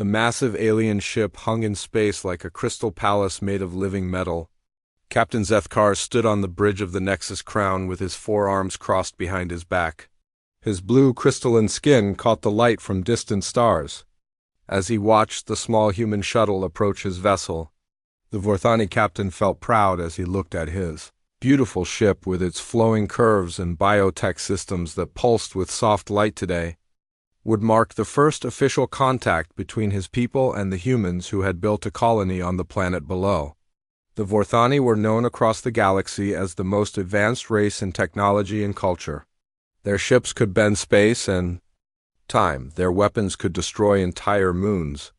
The massive alien ship hung in space like a crystal palace made of living metal. Captain Zethkar stood on the bridge of the Nexus Crown with his forearms crossed behind his back. His blue crystalline skin caught the light from distant stars. As he watched the small human shuttle approach his vessel, the Vorthani captain felt proud as he looked at his beautiful ship with its flowing curves and biotech systems that pulsed with soft light today would mark the first official contact between his people and the humans who had built a colony on the planet below. The Vorthani were known across the galaxy as the most advanced race in technology and culture. Their ships could bend space and time. Their weapons could destroy entire moons.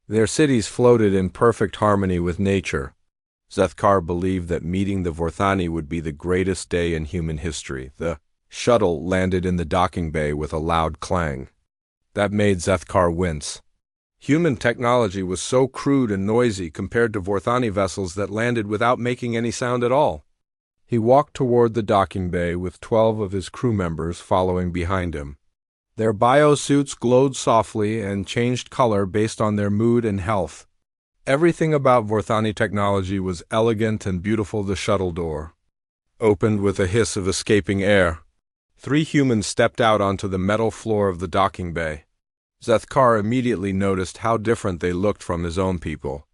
Their cities floated in perfect harmony with nature. Zethkar believed that meeting the Vorthani would be the greatest day in human history. The shuttle landed in the docking bay with a loud clang. That made Zethkar wince. Human technology was so crude and noisy compared to Vorthani vessels that landed without making any sound at all. He walked toward the docking bay with 12 of his crew members following behind him. Their biosuits glowed softly and changed color based on their mood and health. Everything about Vorthani technology was elegant and beautiful. The shuttle door opened with a hiss of escaping air. 3 humans stepped out onto the metal floor of the docking bay. Zethkar immediately noticed how different they looked from his own people.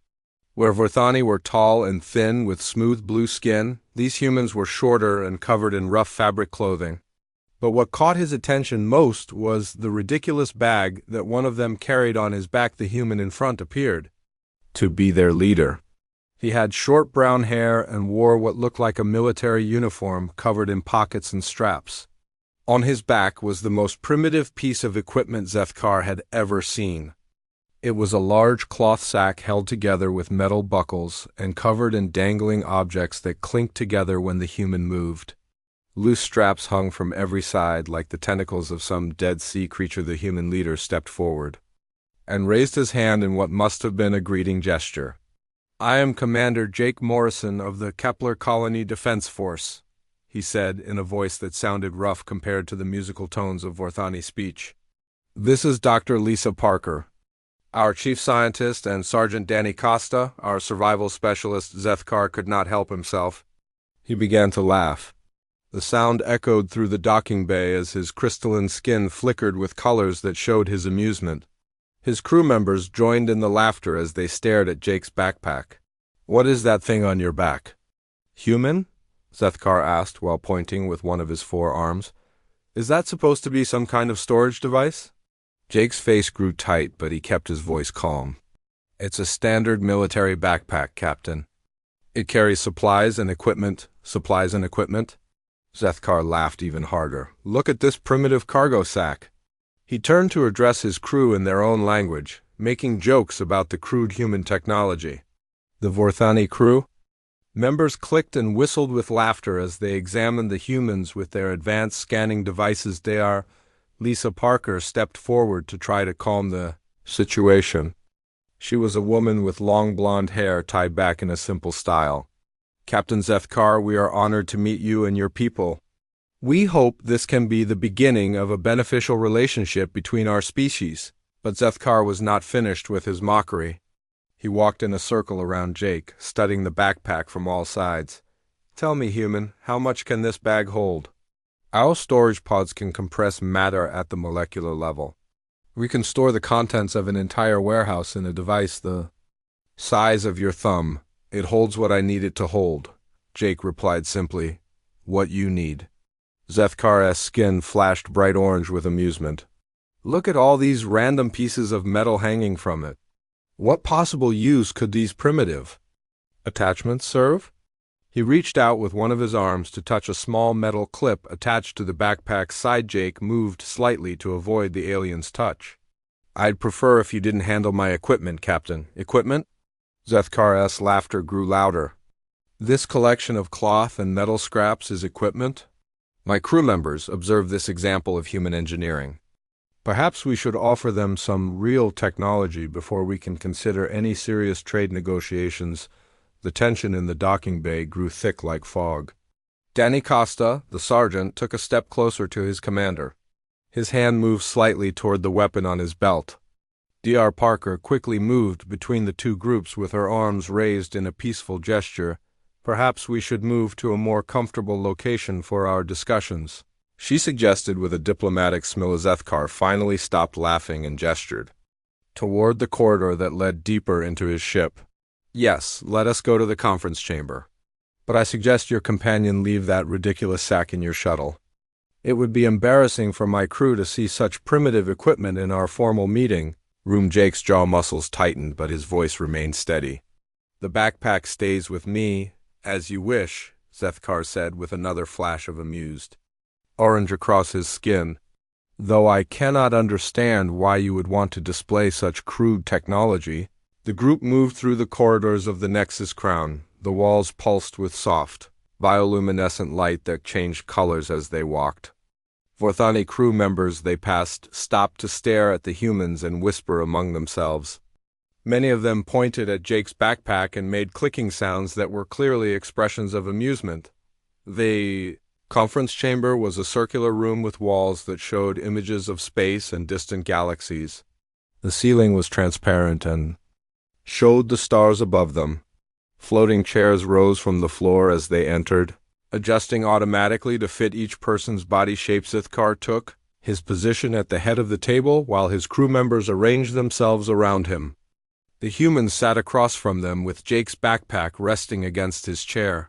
Where Vorthani were tall and thin with smooth blue skin, these humans were shorter and covered in rough fabric clothing. But what caught his attention most was the ridiculous bag that one of them carried on his back. The human in front appeared to be their leader. He had short brown hair and wore what looked like a military uniform covered in pockets and straps. On his back was the most primitive piece of equipment Zethkar had ever seen. It was a large cloth sack held together with metal buckles and covered in dangling objects that clinked together when the human moved. Loose straps hung from every side like the tentacles of some dead sea creature. The human leader stepped forward and raised his hand in what must have been a greeting gesture. "I am Commander Jake Morrison of the Kepler Colony Defense Force," he said in a voice that sounded rough compared to the musical tones of Vorthani speech. "This is Dr. Lisa Parker, our chief scientist, and Sergeant Danny Costa, our survival specialist." Zethkar could not help himself. He began to laugh. The sound echoed through the docking bay as his crystalline skin flickered with colors that showed his amusement. His crew members joined in the laughter as they stared at Jake's backpack. "What is that thing on your back?" "Human?" Zethkar asked while pointing with one of his forearms. "Is that supposed to be some kind of storage device?" Jake's face grew tight, but he kept his voice calm. "It's a standard military backpack, Captain. It carries supplies and equipment." "Supplies and equipment?" Zethkar laughed even harder. "Look at this primitive cargo sack." He turned to address his crew in their own language, making jokes about the crude human technology. "The Vorthani crew?" Members clicked and whistled with laughter as they examined the humans with their advanced scanning devices. "They Lisa Parker stepped forward to try to calm the situation. She was a woman with long blonde hair tied back in a simple style. "Captain Zethkar, we are honored to meet you and your people. We hope this can be the beginning of a beneficial relationship between our species." But Zethkar was not finished with his mockery. He walked in a circle around Jake, studying the backpack from all sides. "Tell me, human, how much can this bag hold?" "Our storage pods can compress matter at the molecular level. We can store the contents of an entire warehouse in a device the size of your thumb. It holds what I need it to hold," Jake replied simply. "What you need." Zethkar's skin flashed bright orange with amusement. "Look at all these random pieces of metal hanging from it. What possible use could these primitive attachments serve?" He reached out with one of his arms to touch a small metal clip attached to the backpack's side. Jake moved slightly to avoid the alien's touch. "I'd prefer if you didn't handle my equipment, Captain." "Equipment?" Zethkar's laughter grew louder. "This collection of cloth and metal scraps is equipment?" My crew members observed this example of human engineering. Perhaps we should offer them some real technology before we can consider any serious trade negotiations. The tension in the docking bay grew thick like fog. Danny Costa, the sergeant, took a step closer to his commander. His hand moved slightly toward the weapon on his belt. Dr. Parker quickly moved between the two groups with her arms raised in a peaceful gesture. Perhaps we should move to a more comfortable location for our discussions, she suggested with a diplomatic smile as Zethkar finally stopped laughing and gestured toward the corridor that led deeper into his ship. Yes, let us go to the conference chamber. But I suggest your companion leave that ridiculous sack in your shuttle. It would be embarrassing for my crew to see such primitive equipment in our formal meeting. Jake's jaw muscles tightened, but his voice remained steady. The backpack stays with me, as you wish, Zethkar said with another flash of amused orange across his skin. Though I cannot understand why you would want to display such crude technology. The group moved through the corridors of the Nexus Crown. The walls pulsed with soft, bioluminescent light that changed colors as they walked. Vorthani crew members they passed stopped to stare at the humans and whisper among themselves. Many of them pointed at Jake's backpack and made clicking sounds that were clearly expressions of amusement. The conference chamber was a circular room with walls that showed images of space and distant galaxies. The ceiling was transparent and showed the stars above them. Floating chairs rose from the floor as they entered, adjusting automatically to fit each person's body shape. Zethkar took his position at the head of the table while his crew members arranged themselves around him. The humans sat across from them with Jake's backpack resting against his chair.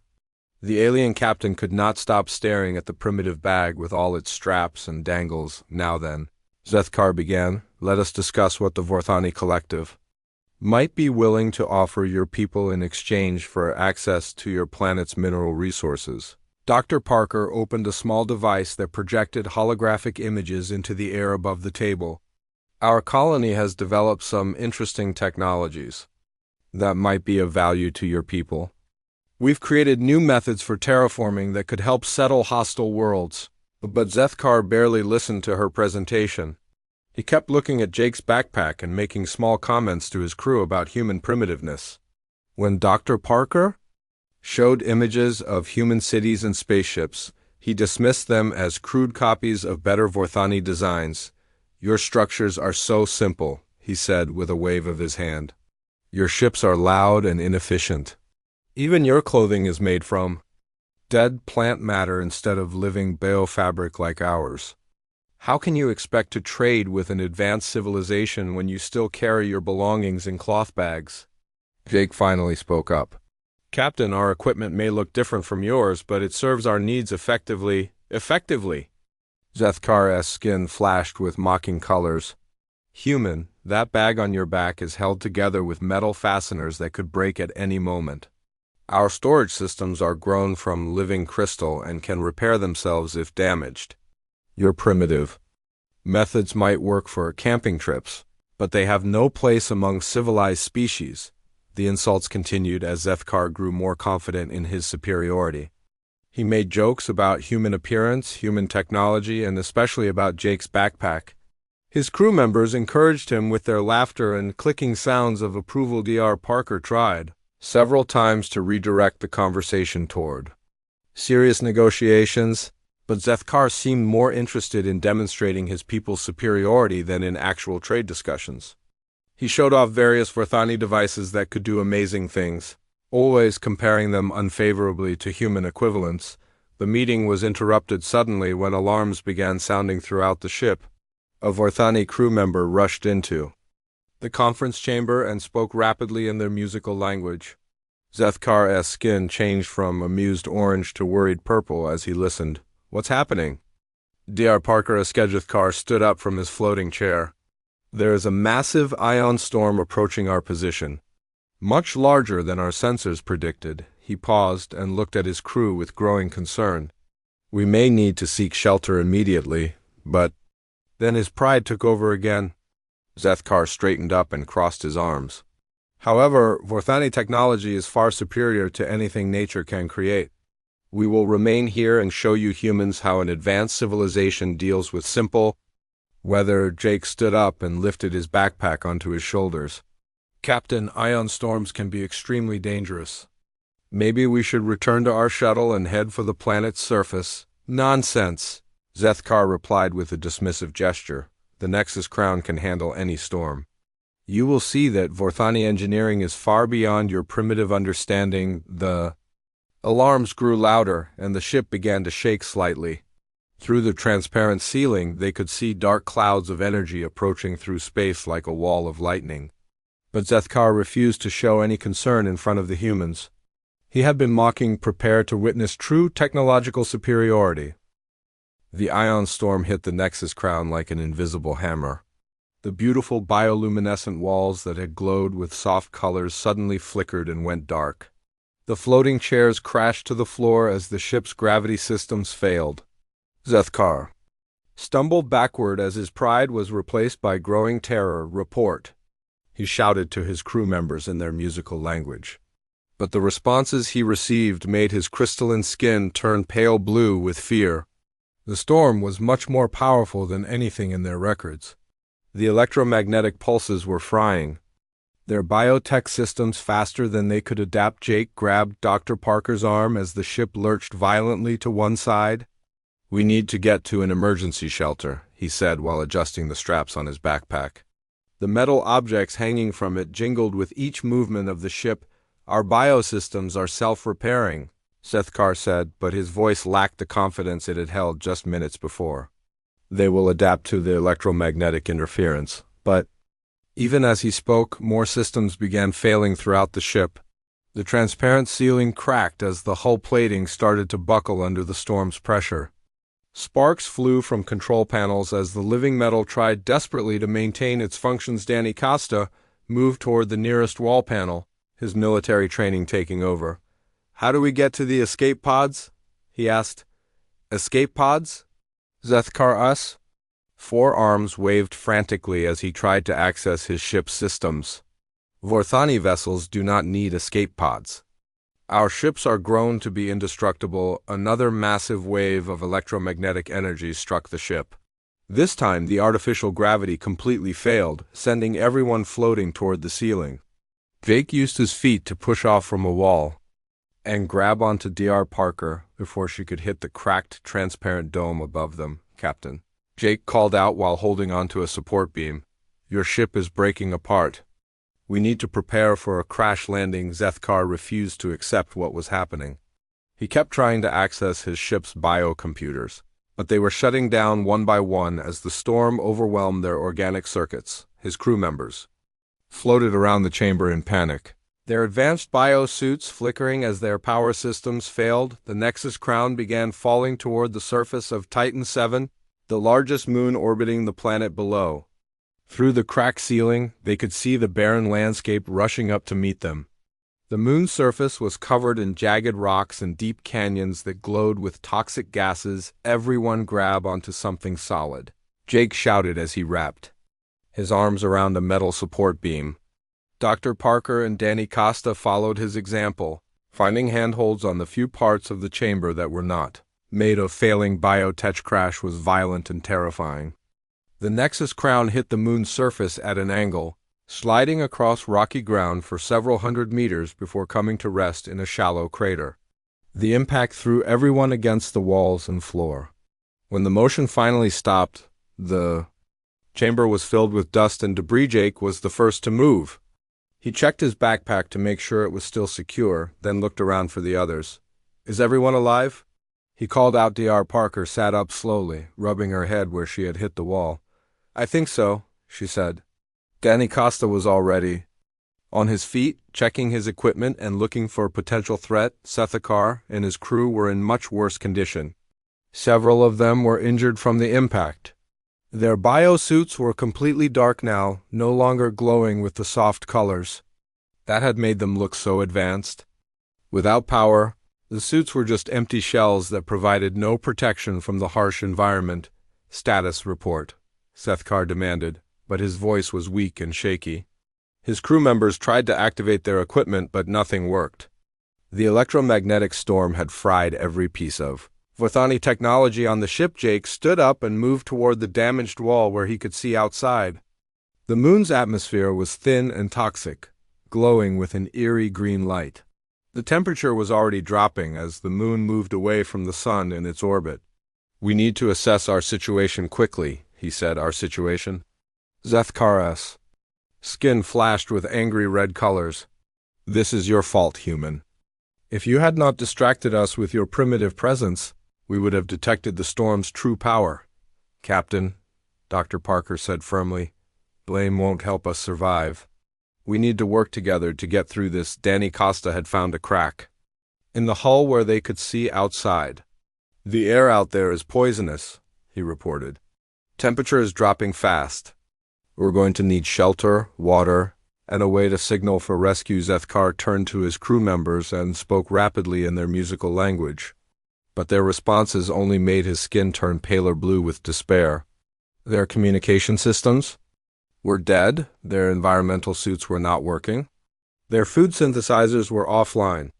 The alien captain could not stop staring at the primitive bag with all its straps and dangles. Now then, Zethkar began, let us discuss what the Vorthani Collective might be willing to offer your people in exchange for access to your planet's mineral resources. Dr. Parker opened a small device that projected holographic images into the air above the table. Our colony has developed some interesting technologies that might be of value to your people. We've created new methods for terraforming that could help settle hostile worlds. But Zethkar barely listened to her presentation. He kept looking at Jake's backpack and making small comments to his crew about human primitiveness. When Dr. Parker showed images of human cities and spaceships, he dismissed them as crude copies of better Vorthani designs. Your structures are so simple, he said with a wave of his hand. Your ships are loud and inefficient. Even your clothing is made from dead plant matter instead of living biofabric like ours. How can you expect to trade with an advanced civilization when you still carry your belongings in cloth bags? Jake finally spoke up. Captain, our equipment may look different from yours, but it serves our needs effectively. Zethkar's skin flashed with mocking colors. Human, that bag on your back is held together with metal fasteners that could break at any moment. Our storage systems are grown from living crystal and can repair themselves if damaged. Your primitive methods might work for camping trips, but they have no place among civilized species. The insults continued as Zethkar grew more confident in his superiority. He made jokes about human appearance, human technology, and especially about Jake's backpack. His crew members encouraged him with their laughter and clicking sounds of approval. Dr. Parker tried several times to redirect the conversation toward serious negotiations, but Zethkar seemed more interested in demonstrating his people's superiority than in actual trade discussions. He showed off various Vorthani devices that could do amazing things, always comparing them unfavorably to human equivalents. The meeting was interrupted suddenly when alarms began sounding throughout the ship. A Vorthani crew member rushed into the conference chamber and spoke rapidly in their musical language. Zethkar's skin changed from amused orange to worried purple as he listened. What's happening? Dr. Parker Zethkar stood up from his floating chair. There is a massive ion storm approaching our position, much larger than our sensors predicted. He paused and looked at his crew with growing concern. We may need to seek shelter immediately, but then his pride took over again. Zethkar straightened up and crossed his arms. However, Vorthani technology is far superior to anything nature can create. We will remain here and show you humans how an advanced civilization deals with simple weather. Jake stood up and lifted his backpack onto his shoulders. Captain, ion storms can be extremely dangerous. Maybe we should return to our shuttle and head for the planet's surface. Nonsense, Zethkar replied with a dismissive gesture. The Nexus Crown can handle any storm. You will see that Vorthani engineering is far beyond your primitive understanding. The alarms grew louder, and the ship began to shake slightly. Through the transparent ceiling, they could see dark clouds of energy approaching through space like a wall of lightning. But Zethkar refused to show any concern in front of the humans. He had been mocking, prepared to witness true technological superiority. The ion storm hit the Nexus crown like an invisible hammer. The beautiful bioluminescent walls that had glowed with soft colors suddenly flickered and went dark. The floating chairs crashed to the floor as the ship's gravity systems failed. Zethkar stumbled backward as his pride was replaced by growing terror. Report, he shouted to his crew members in their musical language. But the responses he received made his crystalline skin turn pale blue with fear. The storm was much more powerful than anything in their records. The electromagnetic pulses were frying their biotech systems faster than they could adapt. Jake grabbed Dr. Parker's arm as the ship lurched violently to one side. "We need to get to an emergency shelter," he said while adjusting the straps on his backpack. The metal objects hanging from it jingled with each movement of the ship. "Our biosystems are self-repairing," Zethkar said, but his voice lacked the confidence it had held just minutes before. "They will adapt to the electromagnetic interference." But even as he spoke, more systems began failing throughout the ship. The transparent ceiling cracked as the hull plating started to buckle under the storm's pressure. Sparks flew from control panels as the living metal tried desperately to maintain its functions. Danny Costa moved toward the nearest wall panel, his military training taking over. "How do we get to the escape pods?" he asked. "Escape pods?" Zethkar us? Four arms waved frantically as he tried to access his ship's systems. "Vorthani vessels do not need escape pods. Our ships are grown to be indestructible." Another massive wave of electromagnetic energy struck the ship. This time the artificial gravity completely failed, sending everyone floating toward the ceiling. Jake used his feet to push off from a wall and grab onto Dr. Parker before she could hit the cracked, transparent dome above them. "Captain," Jake called out while holding onto a support beam, "your ship is breaking apart. We need to prepare for a crash landing." Zethkar refused to accept what was happening. He kept trying to access his ship's biocomputers, but they were shutting down one by one as the storm overwhelmed their organic circuits. His crew members floated around the chamber in panic, their advanced biosuits flickering as their power systems failed. The Nexus crown began falling toward the surface of Titan 7, the largest moon orbiting the planet below. Through the cracked ceiling, they could see the barren landscape rushing up to meet them. The moon's surface was covered in jagged rocks and deep canyons that glowed with toxic gases. "Everyone grab onto something solid," Jake shouted as he wrapped his arms around a metal support beam. Dr. Parker and Danny Costa followed his example, finding handholds on the few parts of the chamber that were not made of failing biotech. Crash was violent and terrifying. The Nexus crown hit the moon's surface at an angle, sliding across rocky ground for several hundred meters before coming to rest in a shallow crater. The impact threw everyone against the walls and floor. When the motion finally stopped, the chamber was filled with dust and debris. Jake was the first to move. He checked his backpack to make sure it was still secure, then looked around for the others. "Is everyone alive?" he called out. Dr. Parker sat up slowly, rubbing her head where she had hit the wall. "I think so," she said. Danny Costa was already on his feet, checking his equipment and looking for a potential threat. Zethkar and his crew were in much worse condition. Several of them were injured from the impact. Their biosuits were completely dark now, no longer glowing with the soft colors that had made them look so advanced. Without power, the suits were just empty shells that provided no protection from the harsh environment. "Status report," Zethkar demanded, but his voice was weak and shaky. His crew members tried to activate their equipment, but nothing worked. The electromagnetic storm had fried every piece of Vorthani technology on the ship. Jake stood up and moved toward the damaged wall where he could see outside. The moon's atmosphere was thin and toxic, glowing with an eerie green light. The temperature was already dropping as the moon moved away from the sun in its orbit. "We need to assess our situation quickly," he said. "Our situation?" Zethkar Skin flashed with angry red colors. "This is your fault, human. If you had not distracted us with your primitive presence, we would have detected the storm's true power." "Captain," Dr. Parker said firmly, "blame won't help us survive. We need to work together to get through this." Danny Costa had found a crack in the hull where they could see outside. "The air out there is poisonous," he reported. "Temperature is dropping fast. We're going to need shelter, water, and a way to signal for rescue." Zethkar turned to his crew members and spoke rapidly in their musical language. But their responses only made his skin turn paler blue with despair. Their communication systems were dead, their environmental suits were not working, their food synthesizers were offline.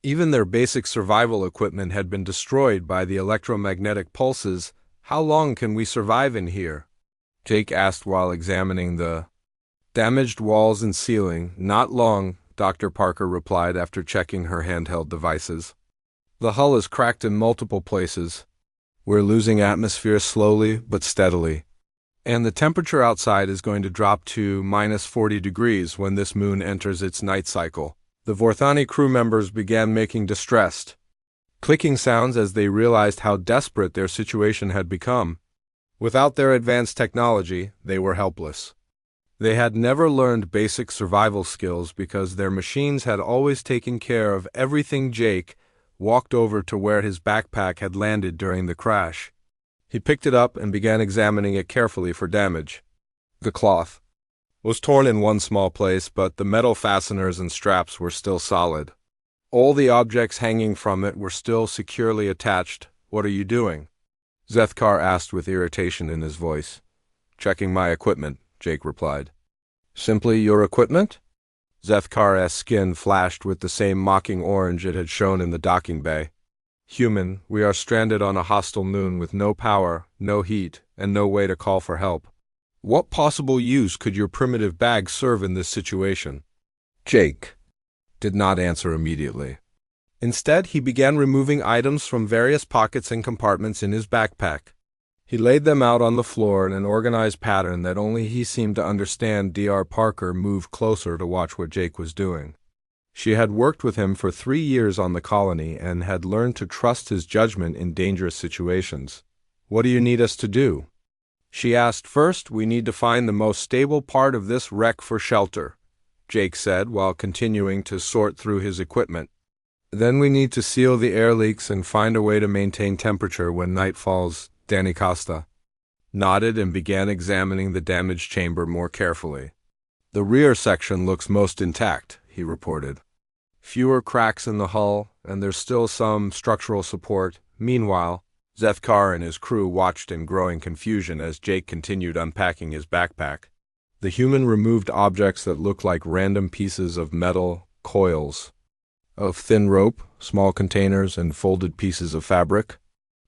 Even their basic survival equipment had been destroyed by the electromagnetic pulses. "How long can we survive in here?" Jake asked while examining the damaged walls and ceiling. "Not long," Dr. Parker replied after checking her handheld devices. "The hull is cracked in multiple places. We're losing atmosphere slowly but steadily. And the temperature outside is going to drop to -40 degrees when this moon enters its night cycle." The Vorthani crew members began making distressed, clicking sounds as they realized how desperate their situation had become. Without their advanced technology, they were helpless. They had never learned basic survival skills because their machines had always taken care of everything. Jake walked over to where his backpack had landed during the crash. He picked it up and began examining it carefully for damage. The cloth was torn in one small place, but the metal fasteners and straps were still solid. All the objects hanging from it were still securely attached. "What are you doing?" Zethkar asked with irritation in his voice. "Checking my equipment," Jake replied. "Simply your equipment?" Zethkar's skin flashed with the same mocking orange it had shown in the docking bay. "Human, we are stranded on a hostile moon with no power, no heat, and no way to call for help. What possible use could your primitive bag serve in this situation?" Jake did not answer immediately. Instead, he began removing items from various pockets and compartments in his backpack. He laid them out on the floor in an organized pattern that only he seemed to understand. Dr. Parker moved closer to watch what Jake was doing. She had worked with him for 3 years on the colony and had learned to trust his judgment in dangerous situations. "What do you need us to do?" she asked. "First, we need to find the most stable part of this wreck for shelter," Jake said while continuing to sort through his equipment. "Then we need to seal the air leaks and find a way to maintain temperature when night falls." Danny Costa nodded and began examining the damaged chamber more carefully. "The rear section looks most intact," he reported. "Fewer cracks in the hull, and there's still some structural support." Meanwhile, Zethkar and his crew watched in growing confusion as Jake continued unpacking his backpack. The human removed objects that looked like random pieces of metal, coils of thin rope, small containers, and folded pieces of fabric.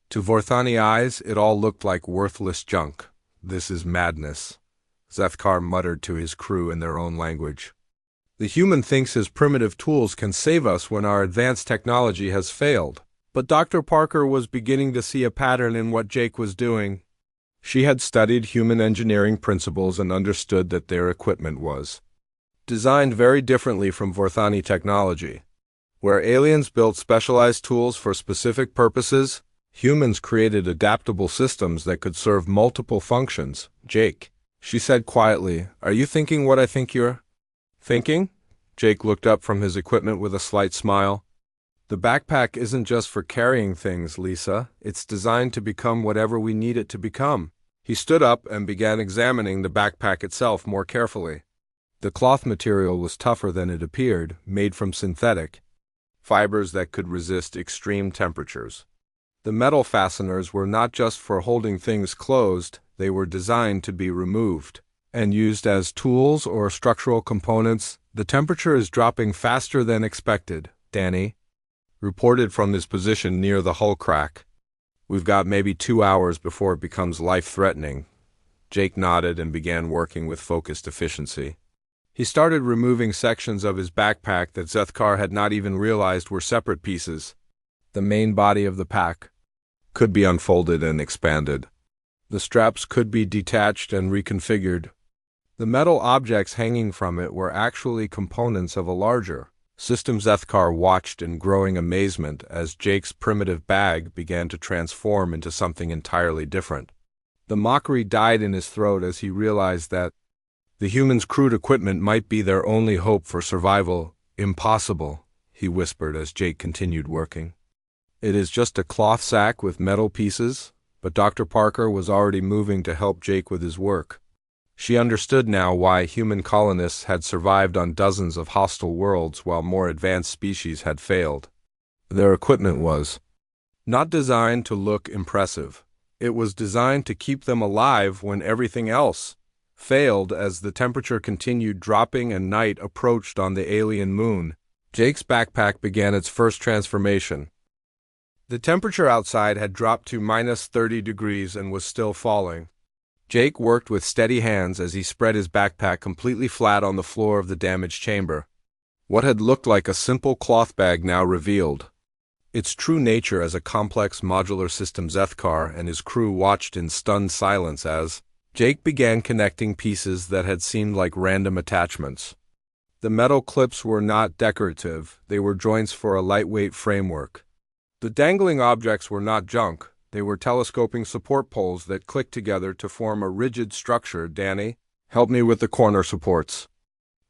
To Vorthani eyes, it all looked like worthless junk. "This is madness," Zethkar muttered to his crew in their own language. "The human thinks his primitive tools can save us when our advanced technology has failed." But Dr. Parker was beginning to see a pattern in what Jake was doing. She had studied human engineering principles and understood that their equipment was designed very differently from Vorthani technology. Where aliens built specialized tools for specific purposes, humans created adaptable systems that could serve multiple functions. "Jake," she said quietly, "are you thinking what I think you're thinking?" Jake looked up from his equipment with a slight smile. "The backpack isn't just for carrying things, Lisa. It's designed to become whatever we need it to become." He stood up and began examining the backpack itself more carefully. The cloth material was tougher than it appeared, made from synthetic fibers that could resist extreme temperatures. The metal fasteners were not just for holding things closed, they were designed to be removed and used as tools or structural components. "The temperature is dropping faster than expected," Danny reported from his position near the hull crack. "We've got maybe 2 hours before it becomes life-threatening." Jake nodded and began working with focused efficiency. He started removing sections of his backpack that Zethkar had not even realized were separate pieces. The main body of the pack could be unfolded and expanded. The straps could be detached and reconfigured. The metal objects hanging from it were actually components of a larger system. Zethkar watched in growing amazement as Jake's primitive bag began to transform into something entirely different. The mockery died in his throat as he realized that the humans' crude equipment might be their only hope for survival. Impossible, he whispered as Jake continued working. It is just a cloth sack with metal pieces, but Dr. Parker was already moving to help Jake with his work. She understood now why human colonists had survived on dozens of hostile worlds while more advanced species had failed. Their equipment was not designed to look impressive. It was designed to keep them alive when everything else failed. As the temperature continued dropping and night approached on the alien moon, Jake's backpack began its first transformation. The temperature outside had dropped to -30 degrees and was still falling. Jake worked with steady hands as he spread his backpack completely flat on the floor of the damaged chamber. What had looked like a simple cloth bag now revealed its true nature as a complex modular system. Zethkar and his crew watched in stunned silence as Jake began connecting pieces that had seemed like random attachments. The metal clips were not decorative, they were joints for a lightweight framework. The dangling objects were not junk, they were telescoping support poles that clicked together to form a rigid structure. "Danny, help me with the corner supports,"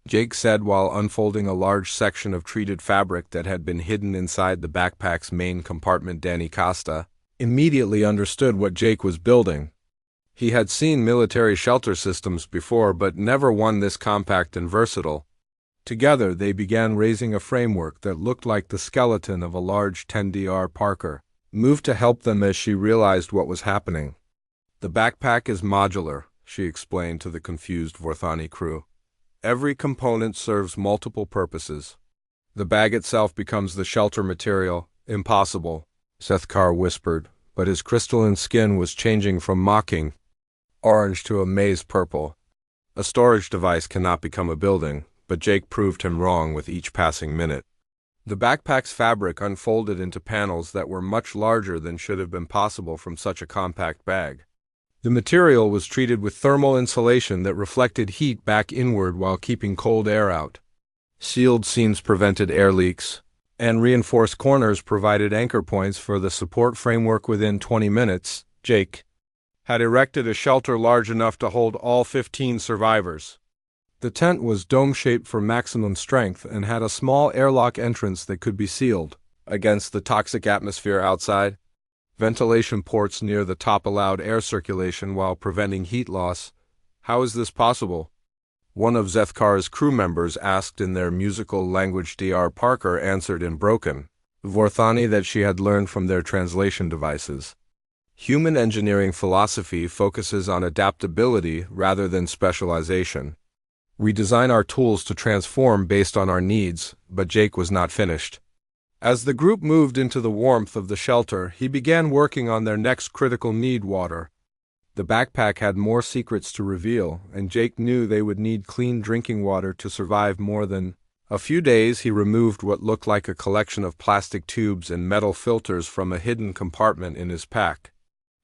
Jake said while unfolding a large section of treated fabric that had been hidden inside the backpack's main compartment. Danny Costa immediately understood what Jake was building. He had seen military shelter systems before, but never one this compact and versatile. Together, they began raising a framework that looked like the skeleton of a large 10Dr. Parker moved to help them as she realized what was happening. "The backpack is modular," she explained to the confused Vorthani crew. "Every component serves multiple purposes. The bag itself becomes the shelter material." "Impossible," Zethkar whispered, but his crystalline skin was changing from mocking orange to a maize purple. "A storage device cannot become a building," but Jake proved him wrong with each passing minute. The backpack's fabric unfolded into panels that were much larger than should have been possible from such a compact bag. The material was treated with thermal insulation that reflected heat back inward while keeping cold air out. Sealed seams prevented air leaks, and reinforced corners provided anchor points for the support framework. Within 20 minutes, Jake had erected a shelter large enough to hold all 15 survivors. The tent was dome-shaped for maximum strength and had a small airlock entrance that could be sealed against the toxic atmosphere outside. Ventilation ports near the top allowed air circulation while preventing heat loss. "How is this possible?" one of Zethkar's crew members asked in their musical language. Dr. Parker answered in broken Vorthani that she had learned from their translation devices. Human engineering philosophy focuses on adaptability rather than specialization. We design our tools to transform based on our needs, but Jake was not finished. As the group moved into the warmth of the shelter, he began working on their next critical need: water. The backpack had more secrets to reveal, and Jake knew they would need clean drinking water to survive more than a few days. He removed what looked like a collection of plastic tubes and metal filters from a hidden compartment in his pack.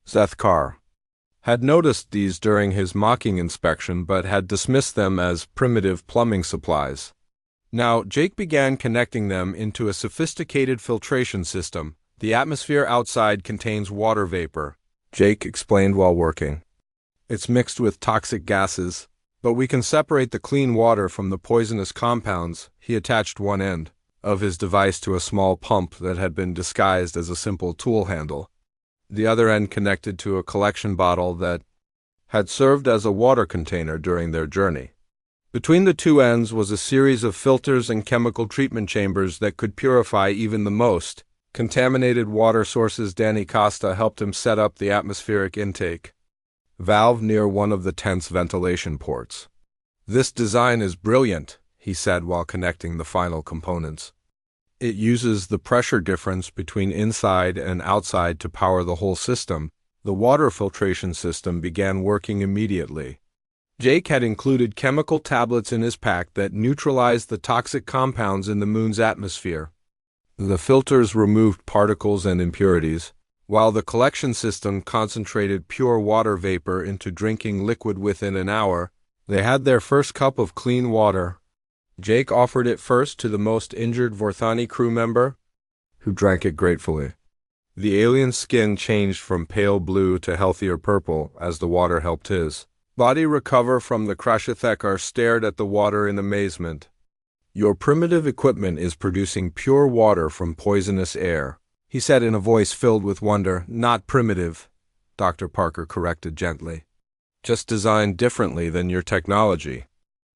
Zethkar had noticed these during his mocking inspection but had dismissed them as primitive plumbing supplies. Now, Jake began connecting them into a sophisticated filtration system. "The atmosphere outside contains water vapor," Jake explained while working. "It's mixed with toxic gases, but we can separate the clean water from the poisonous compounds." He attached one end of his device to a small pump that had been disguised as a simple tool handle. The other end connected to a collection bottle that had served as a water container during their journey. Between the two ends was a series of filters and chemical treatment chambers that could purify even the most contaminated water sources. Danny Costa helped him set up the atmospheric intake valve near one of the tent's ventilation ports. "This design is brilliant," he said while connecting the final components. "It uses the pressure difference between inside and outside to power the whole system." The water filtration system began working immediately. Jake had included chemical tablets in his pack that neutralized the toxic compounds in the moon's atmosphere. The filters removed particles and impurities, while the collection system concentrated pure water vapor into drinking liquid. Within an hour, They had their first cup of clean water. Jake offered it first to the most injured Vorthani crew member, who drank it gratefully. The alien's skin changed from pale blue to healthier purple as the water helped his body recover from the Krashathekar stared at the water in amazement. Your primitive equipment is producing pure water from poisonous air, he said in a voice filled with wonder. Not primitive, Dr. Parker corrected gently. Just designed differently than your technology.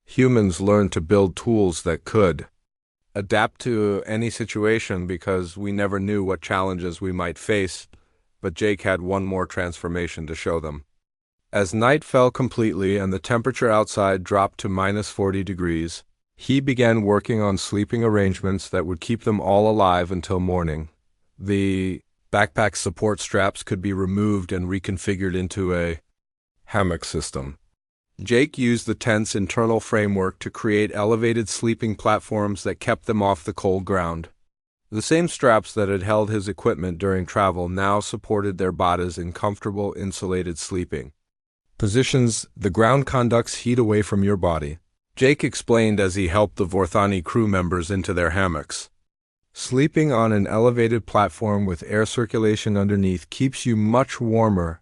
Humans learned to build tools that could adapt to any situation because we never knew what challenges we might face, but Jake had one more transformation to show them. As night fell completely and the temperature outside dropped to -40 degrees, he began working on sleeping arrangements that would keep them all alive until morning. The backpack support straps could be removed and reconfigured into a hammock system. Jake used the tent's internal framework to create elevated sleeping platforms that kept them off the cold ground. The same straps that had held his equipment during travel now supported their bodies in comfortable, insulated sleeping positions. The ground conducts heat away from your body, Jake explained as he helped the Vorthani crew members into their hammocks. Sleeping on an elevated platform with air circulation underneath keeps you much warmer.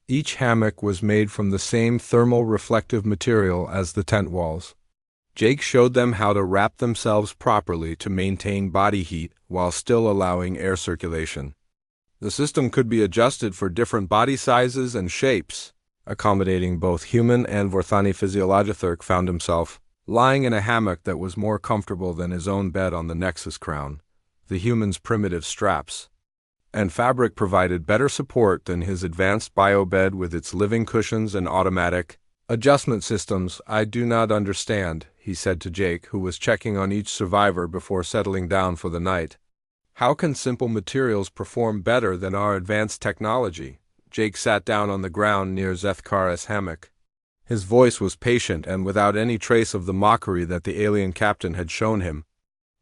Each hammock was made from the same thermal reflective material as the tent walls. Jake showed them how to wrap themselves properly to maintain body heat while still allowing air circulation. The system could be adjusted for different body sizes and shapes, accommodating both human and Vorthani. Physiologithurk found himself lying in a hammock that was more comfortable than his own bed on the Nexus crown. The human's primitive straps and fabric provided better support than his advanced biobed with its living cushions and automatic adjustment systems. I do not understand, he said to Jake, who was checking on each survivor before settling down for the night. How can simple materials perform better than our advanced technology? Jake sat down on the ground near Zethkar's hammock. His voice was patient and without any trace of the mockery that the alien captain had shown him.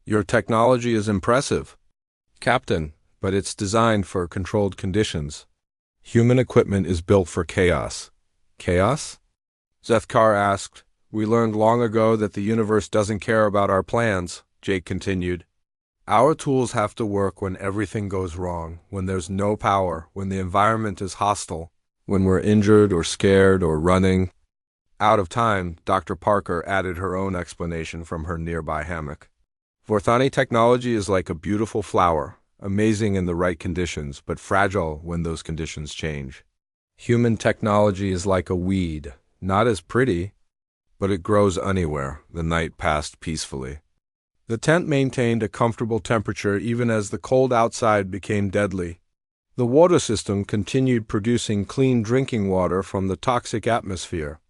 Your technology is impressive, Captain, but it's designed for controlled conditions. Human equipment is built for chaos. Chaos? Zethkar asked. We learned long ago that the universe doesn't care about our plans, Jake continued. Our tools have to work when everything goes wrong, when there's no power, when the environment is hostile, when we're injured or scared or running out of time. Dr. Parker added her own explanation from her nearby hammock. Vorthani technology is like a beautiful flower, amazing in the right conditions, but fragile when those conditions change. Human technology is like a weed, not as pretty, but it grows anywhere. The night passed peacefully. The tent maintained a comfortable temperature even as the cold outside became deadly. The water system continued producing clean drinking water from the toxic atmosphere.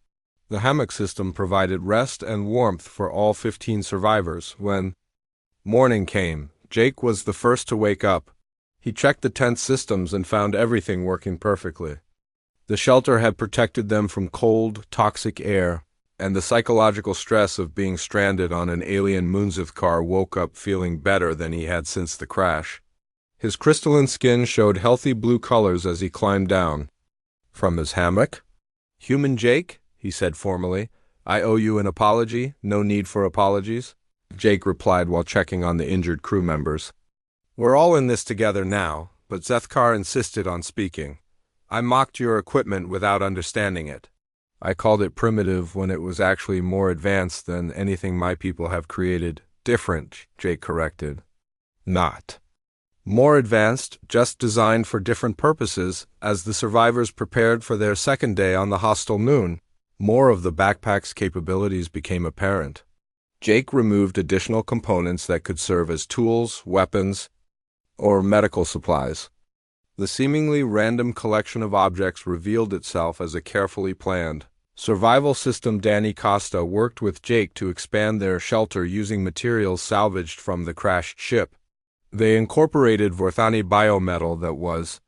The hammock system provided rest and warmth for all 15 survivors. When morning came, Jake was the first to wake up. He checked the tent systems and found everything working perfectly. The shelter had protected them from cold, toxic air, and the psychological stress of being stranded on an alien Moonzithkar woke up feeling better than he had since the crash. His crystalline skin showed healthy blue colors as he climbed down from his hammock. Human Jake, he said formally, I owe you an apology. No need for apologies, Jake replied while checking on the injured crew members. We're all in this together now, but Zethkar insisted on speaking. I mocked your equipment without understanding it. I called it primitive when it was actually more advanced than anything my people have created. Different, Jake corrected. Not more advanced, just designed for different purposes. As the survivors prepared for their second day on the hostile moon, more of the backpack's capabilities became apparent. Jake removed additional components that could serve as tools, weapons, or medical supplies. The seemingly random collection of objects revealed itself as a carefully planned survival system. Danny Costa worked with Jake to expand their shelter using materials salvaged from the crashed ship. They incorporated Vorthani biometal that was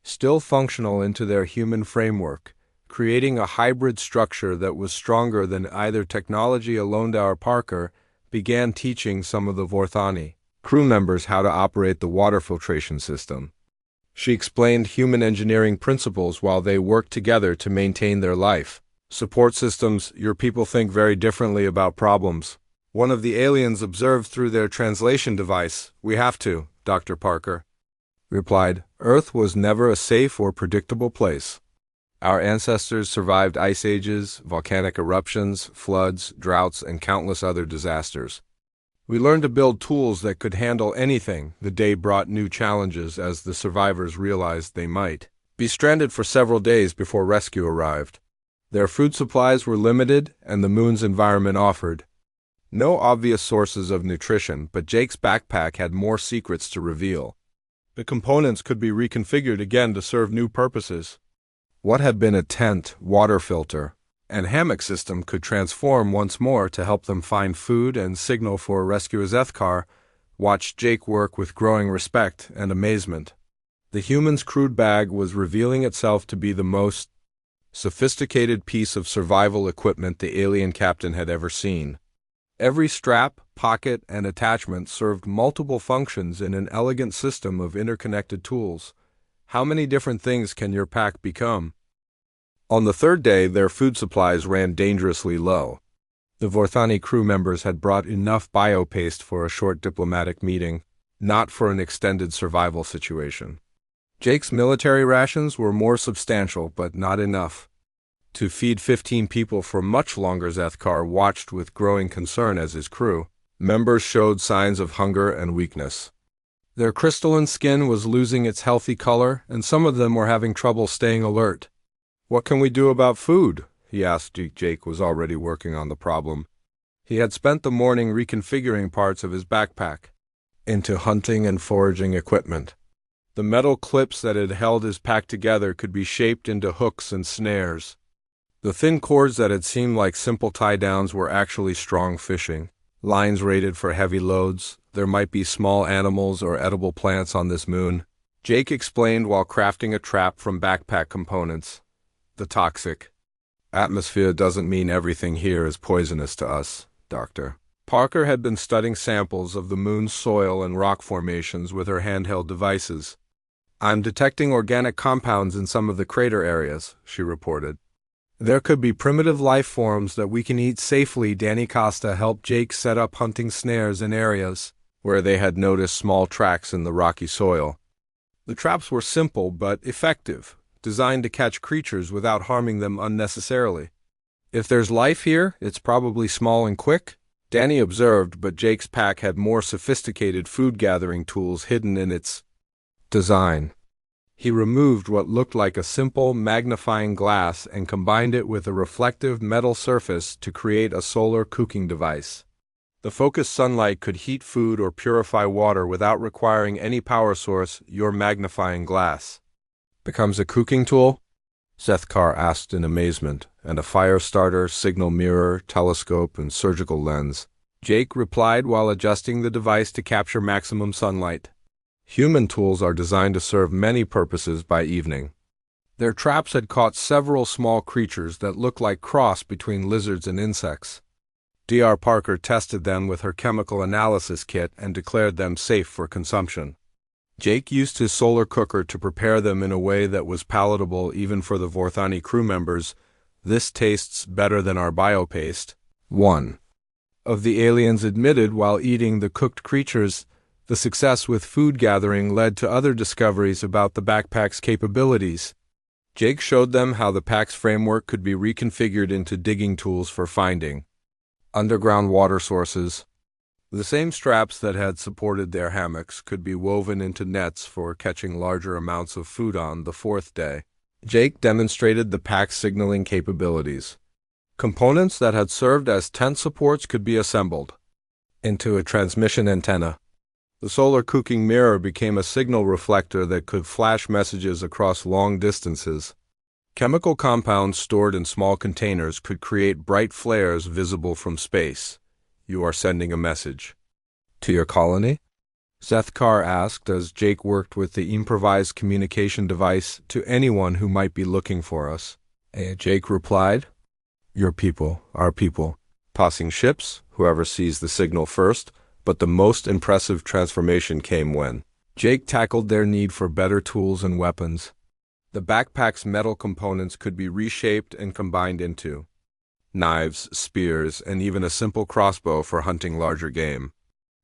still functional into their human framework, creating a hybrid structure that was stronger than either technology alone. Dr. Parker began teaching some of the Vorthani crew members how to operate the water filtration system. She explained human engineering principles while they worked together to maintain their life Support systems, your people think very differently about problems. One of the aliens observed through their translation device. We have to, Dr. Parker replied. Earth was never a safe or predictable place. Our ancestors survived ice ages, volcanic eruptions, floods, droughts, and countless other disasters. We learned to build tools that could handle anything. The day brought new challenges as the survivors realized they might be stranded for several days before rescue arrived. Their food supplies were limited, and the moon's environment offered no obvious sources of nutrition, but Jake's backpack had more secrets to reveal. The components could be reconfigured again to serve new purposes. What had been a tent, water filter, and hammock system could transform once more to help them find food and signal for a rescue. Zethkar watched Jake work with growing respect and amazement. The human's crude bag was revealing itself to be the most sophisticated piece of survival equipment the alien captain had ever seen. Every strap, pocket, and attachment served multiple functions in an elegant system of interconnected tools. How many different things can your pack become? On the third day, their food supplies ran dangerously low. The Vorthani crew members had brought enough biopaste for a short diplomatic meeting, not for an extended survival situation. Jake's military rations were more substantial, but not enough to feed 15 people for much longer. Zethkar watched with growing concern as his crew members showed signs of hunger and weakness. Their crystalline skin was losing its healthy color, and some of them were having trouble staying alert. What can we do about food? He asked. Jake was already working on the problem. He had spent the morning reconfiguring parts of his backpack into hunting and foraging equipment. The metal clips that had held his pack together could be shaped into hooks and snares. The thin cords that had seemed like simple tie-downs were actually strong fishing lines rated for heavy loads. There might be small animals or edible plants on this moon, Jake explained while crafting a trap from backpack components. The toxic atmosphere doesn't mean everything here is poisonous to us, Dr. Parker had been studying samples of the moon's soil and rock formations with her handheld devices. I'm detecting organic compounds in some of the crater areas, she reported. There could be primitive life forms that we can eat safely. Danny Costa helped Jake set up hunting snares in areas where they had noticed small tracks in the rocky soil. The traps were simple but effective, designed to catch creatures without harming them unnecessarily. If there's life here, it's probably small and quick, Danny observed, but Jake's pack had more sophisticated food-gathering tools hidden in its design. He removed what looked like a simple magnifying glass and combined it with a reflective metal surface to create a solar cooking device. The focused sunlight could heat food or purify water without requiring any power source. Your magnifying glass becomes a cooking tool? Zethkar asked in amazement. And a fire starter, signal mirror, telescope, and surgical lens. Jake replied while adjusting the device to capture maximum sunlight. Human tools are designed to serve many purposes by evening. Their traps had caught several small creatures that looked like cross between lizards and insects. Dr. Parker tested them with her chemical analysis kit and declared them safe for consumption. Jake used his solar cooker to prepare them in a way that was palatable even for the Vorthani crew members. This tastes better than our biopaste. One of the aliens admitted while eating the cooked creatures. The success with food gathering led to other discoveries about the backpack's capabilities. Jake showed them how the pack's framework could be reconfigured into digging tools for finding underground water sources. The same straps that had supported their hammocks could be woven into nets for catching larger amounts of food. On the fourth day, Jake demonstrated the pack's signaling capabilities. Components that had served as tent supports could be assembled into a transmission antenna. The solar cooking mirror became a signal reflector that could flash messages across long distances. Chemical compounds stored in small containers could create bright flares visible from space. You are sending a message to your colony? Zethkar asked as Jake worked with the improvised communication device to anyone who might be looking for us. Jake replied, your people, our people. Tossing ships, whoever sees the signal first, but the most impressive transformation came when Jake tackled their need for better tools and weapons. The backpack's metal components could be reshaped and combined into knives, spears, and even a simple crossbow for hunting larger game.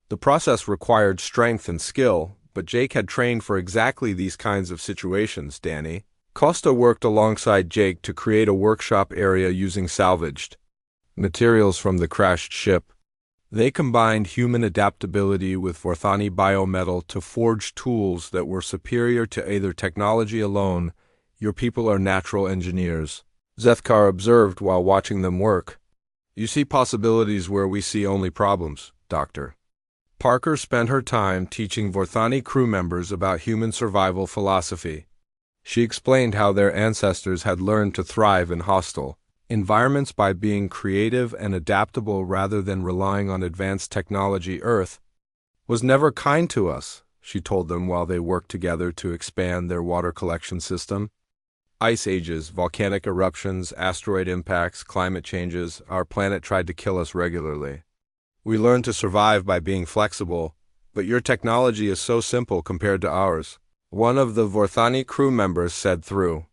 The process required strength and skill, but Jake had trained for exactly these kinds of situations. Danny Costa worked alongside Jake to create a workshop area using salvaged materials from the crashed ship. They combined human adaptability with Vorthani biometal to forge tools that were superior to either technology alone. Your people are natural engineers, Zethkar observed while watching them work. You see possibilities where we see only problems, Doctor. Parker spent her time teaching Vorthani crew members about human survival philosophy. She explained how their ancestors had learned to thrive in hostile environments by being creative and adaptable rather than relying on advanced technology. Earth was never kind to us, she told them while they worked together to expand their water collection system. Ice ages, volcanic eruptions, asteroid impacts, climate changes, our planet tried to kill us regularly. We learned to survive by being flexible, but your technology is so simple compared to ours, one of the Vorthani crew members said through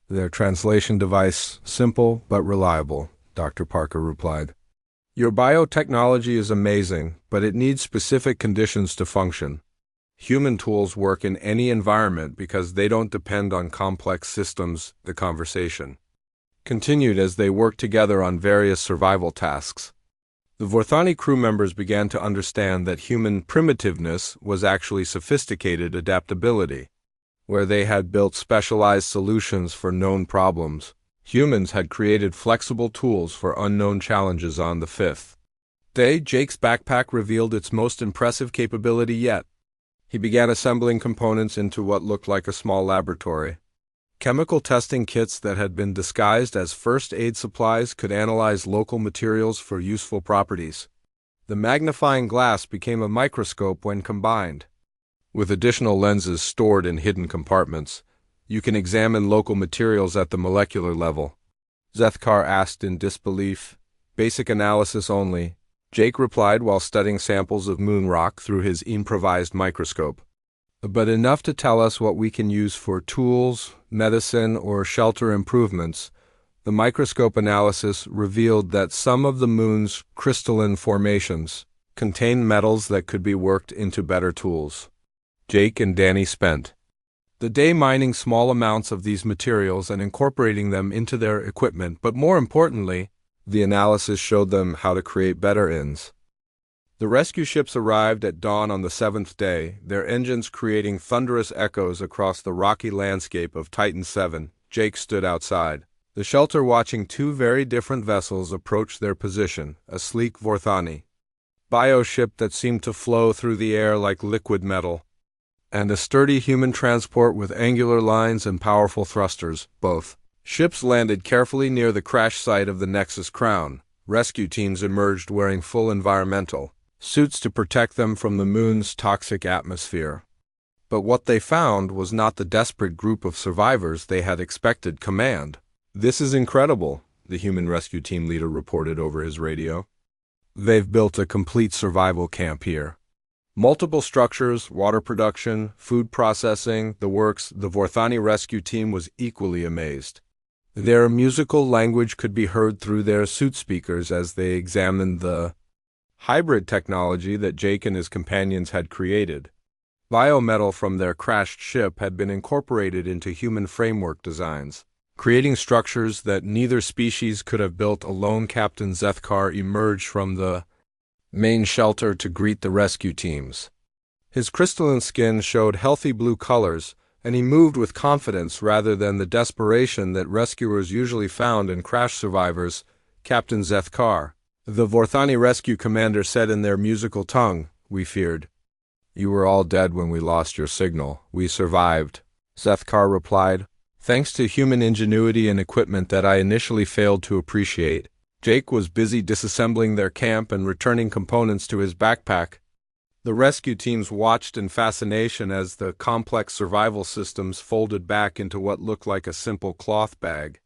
their translation device. Simple but reliable, Dr. Parker replied. Your biotechnology is amazing, but it needs specific conditions to function. Human tools work in any environment because they don't depend on complex systems. The conversation continued as they worked together on various survival tasks. The Vorthani crew members began to understand that human primitiveness was actually sophisticated adaptability. Where they had built specialized solutions for known problems, humans had created flexible tools for unknown challenges. On the fifth day, Jake's backpack revealed its most impressive capability yet. He began assembling components into what looked like a small laboratory. Chemical testing kits that had been disguised as first aid supplies could analyze local materials for useful properties. The magnifying glass became a microscope when combined. With additional lenses stored in hidden compartments, you can examine local materials at the molecular level. Zethkar asked in disbelief. Basic analysis only, Jake replied while studying samples of moon rock through his improvised microscope. But enough to tell us what we can use for tools, medicine, or shelter improvements. The microscope analysis revealed that some of the moon's crystalline formations contained metals that could be worked into better tools. Jake and Danny spent the day mining small amounts of these materials and incorporating them into their equipment, but more importantly, the analysis showed them how to create better ends. The rescue ships arrived at dawn on the seventh day, their engines creating thunderous echoes across the rocky landscape of Titan 7. Jake stood outside the shelter watching two very different vessels approach their position, a sleek Vorthani bioship that seemed to flow through the air like liquid metal, and a sturdy human transport with angular lines and powerful thrusters. Both ships landed carefully near the crash site of the Nexus Crown. Rescue teams emerged wearing full environmental suits to protect them from the moon's toxic atmosphere. But what they found was not the desperate group of survivors they had expected. Command, this is incredible, the human rescue team leader reported over his radio. They've built a complete survival camp here. Multiple structures, water production, food processing, the works. The Vorthani rescue team was equally amazed. Their musical language could be heard through their suit speakers as they examined the hybrid technology that Jake and his companions had created. Biometal from their crashed ship had been incorporated into human framework designs, creating structures that neither species could have built alone. Captain Zethkar emerged from the main shelter to greet the rescue teams. His crystalline skin showed healthy blue colors, and he moved with confidence rather than the desperation that rescuers usually found in crash survivors. Captain Zethkar, the Vorthani rescue commander, said in their musical tongue, "We feared. You were all dead when we lost your signal. We survived," Zethkar replied, "thanks to human ingenuity and equipment that I initially failed to appreciate." Jake was busy disassembling their camp and returning components to his backpack. The rescue teams watched in fascination as the complex survival systems folded back into what looked like a simple cloth bag.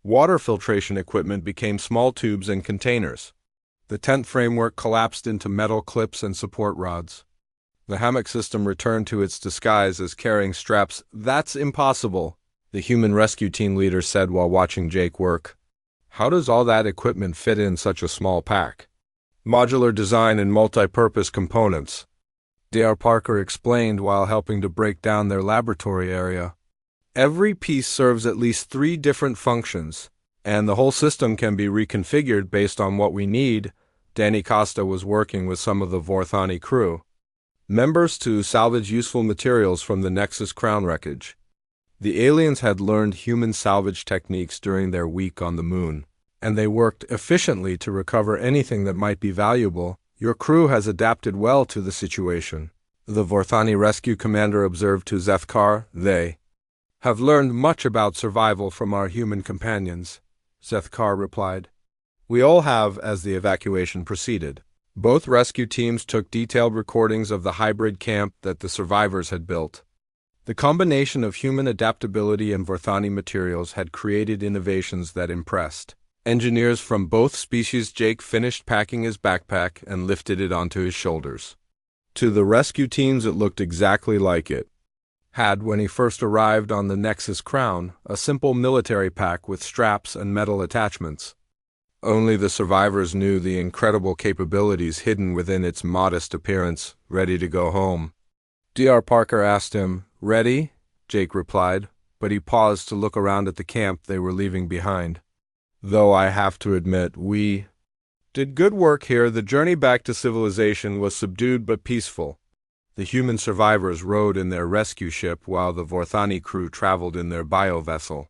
Water filtration equipment became small tubes and containers. The tent framework collapsed into metal clips and support rods. The hammock system returned to its disguise as carrying straps. "That's impossible," the human rescue team leader said while watching Jake work. How does all that equipment fit in such a small pack? Modular design and multi-purpose components, Dr. Parker explained while helping to break down their laboratory area. Every piece serves at least 3 different functions, and the whole system can be reconfigured based on what we need. Danny Costa was working with some of the Vorthani crew members to salvage useful materials from the Nexus Crown wreckage. The aliens had learned human salvage techniques during their week on the moon, and they worked efficiently to recover anything that might be valuable. Your crew has adapted well to the situation, the Vorthani rescue commander observed to Zethkar. They have learned much about survival from our human companions, Zethkar replied. We all have as the evacuation proceeded. Both rescue teams took detailed recordings of the hybrid camp that the survivors had built. The combination of human adaptability and Vorthani materials had created innovations that impressed engineers from both species. Jake finished packing his backpack and lifted it onto his shoulders. To the rescue teams, it looked exactly like it had when he first arrived on the Nexus Crown, a simple military pack with straps and metal attachments. Only the survivors knew the incredible capabilities hidden within its modest appearance. Ready to go home? Dr. Parker asked him. Ready? Jake replied, but he paused to look around at the camp they were leaving behind. Though I have to admit, we did good work here. The journey back to civilization was subdued but peaceful. The human survivors rode in their rescue ship while the Vorthani crew traveled in their bio-vessel.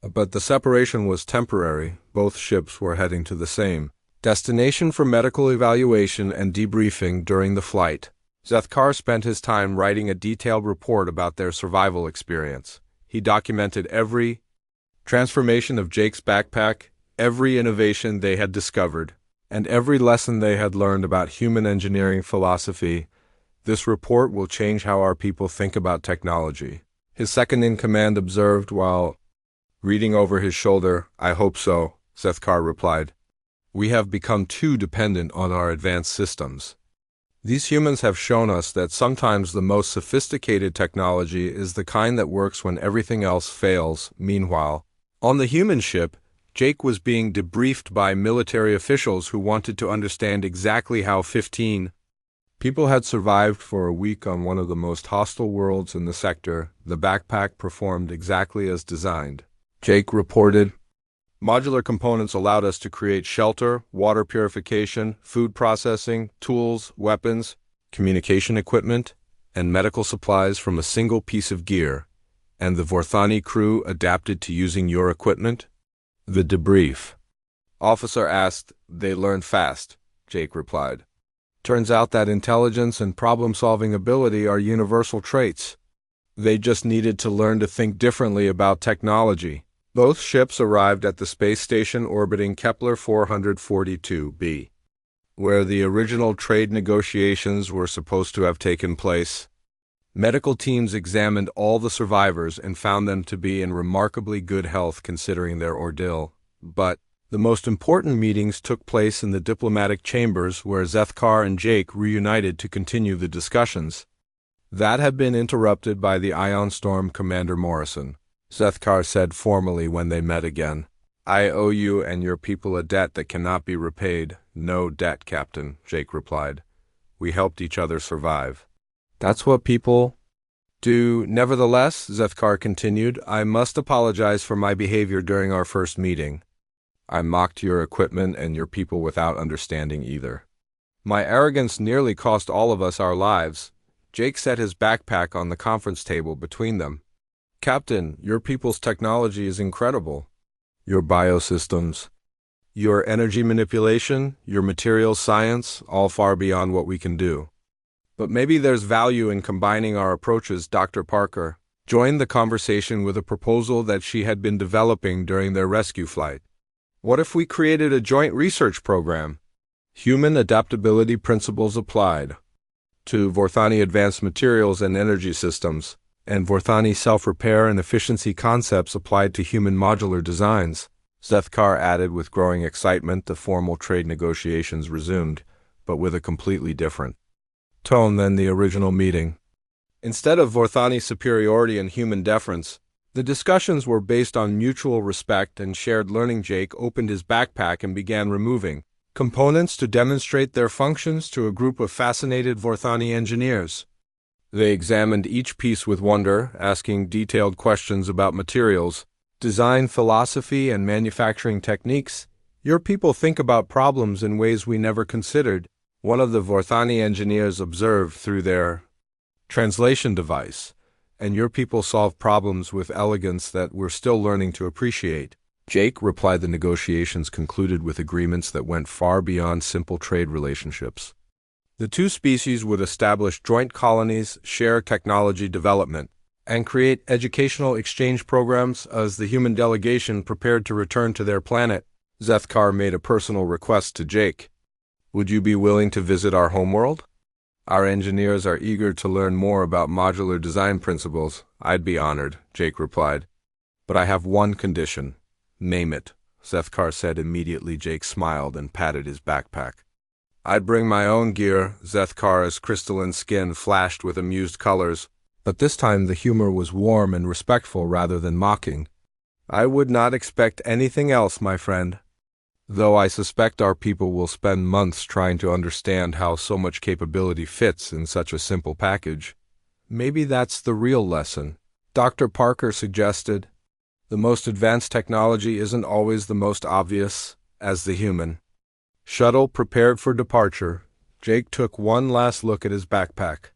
But the separation was temporary. Both ships were heading to the same destination for medical evaluation and debriefing during the flight. Zethkar spent his time writing a detailed report about their survival experience. He documented every transformation of Jake's backpack, every innovation they had discovered, and every lesson they had learned about human engineering philosophy. This report will change how our people think about technology, his second-in-command observed while reading over his shoulder. I hope so, Zethkar replied. We have become too dependent on our advanced systems. These humans have shown us that sometimes the most sophisticated technology is the kind that works when everything else fails. Meanwhile, on the human ship, Jake was being debriefed by military officials who wanted to understand exactly how 15 people had survived for a week on one of the most hostile worlds in the sector. The backpack performed exactly as designed, Jake reported. Modular components allowed us to create shelter, water purification, food processing, tools, weapons, communication equipment, and medical supplies from a single piece of gear. And the Vorthani crew adapted to using your equipment? The debrief officer asked. They learned fast, Jake replied. Turns out that intelligence and problem-solving ability are universal traits. They just needed to learn to think differently about technology. Both ships arrived at the space station orbiting Kepler 442b, where the original trade negotiations were supposed to have taken place. Medical teams examined all the survivors and found them to be in remarkably good health considering their ordeal. But the most important meetings took place in the diplomatic chambers where Zethkar and Jake reunited to continue the discussions. That had been interrupted by the Ion Storm Commander Morrison. Zethkar said formally when they met again. I owe you and your people a debt that cannot be repaid. No debt, Captain, Jake replied. We helped each other survive. That's what people do. Nevertheless, Zethkar continued, I must apologize for my behavior during our first meeting. I mocked your equipment and your people without understanding either. My arrogance nearly cost all of us our lives. Jake set his backpack on the conference table between them. Captain, your people's technology is incredible. Your biosystems, your energy manipulation, your materials science, all far beyond what we can do. But maybe there's value in combining our approaches. Dr. Parker joined the conversation with a proposal that she had been developing during their rescue flight. What if we created a joint research program? Human adaptability principles applied to Vorthani advanced materials and energy systems, and Vorthani self-repair and efficiency concepts applied to human modular designs, Zethkar added with growing excitement. The formal trade negotiations resumed, but with a completely different tone than the original meeting. Instead of Vorthani superiority and human deference, The discussions were based on mutual respect and shared learning. Jake opened his backpack and began removing components to demonstrate their functions to a group of fascinated Vorthani engineers. They examined each piece with wonder, asking detailed questions about materials, design philosophy, and manufacturing techniques. Your people think about problems in ways we never considered, one of the Vorthani engineers observed through their translation device, and your people solve problems with elegance that we're still learning to appreciate. Jake replied. The negotiations concluded with agreements that went far beyond simple trade relationships. The two species would establish joint colonies, share technology development, and create educational exchange programs. As the human delegation prepared to return to their planet, Zethkar made a personal request to Jake. Would you be willing to visit our homeworld? Our engineers are eager to learn more about modular design principles. I'd be honored, Jake replied. But I have one condition. Name it, Zethkar said immediately. Jake smiled and patted his backpack. I'd bring my own gear. Zethkar's crystalline skin flashed with amused colors, but this time the humor was warm and respectful rather than mocking. I would not expect anything else, my friend. Though I suspect our people will spend months trying to understand how so much capability fits in such a simple package. Maybe that's the real lesson, Dr. Parker suggested. The most advanced technology isn't always the most obvious, as the human. Shuttle prepared for departure. Jake took one last look at his backpack.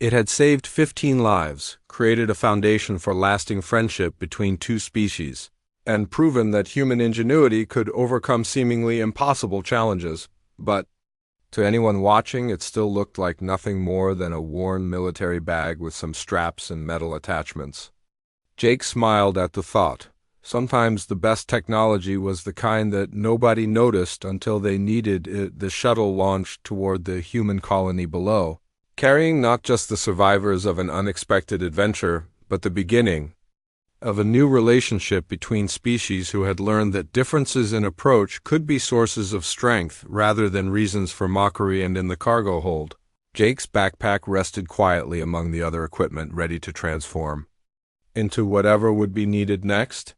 It had saved 15 lives, created a foundation for lasting friendship between two species, and proven that human ingenuity could overcome seemingly impossible challenges. But to anyone watching, it still looked like nothing more than a worn military bag with some straps and metal attachments. Jake smiled at the thought. Sometimes the best technology was the kind that nobody noticed until they needed it. The shuttle launched toward the human colony below, carrying not just the survivors of an unexpected adventure, but the beginning of a new relationship between species who had learned that differences in approach could be sources of strength rather than reasons for mockery. And in the cargo hold, Jake's backpack rested quietly among the other equipment, ready to transform into whatever would be needed next.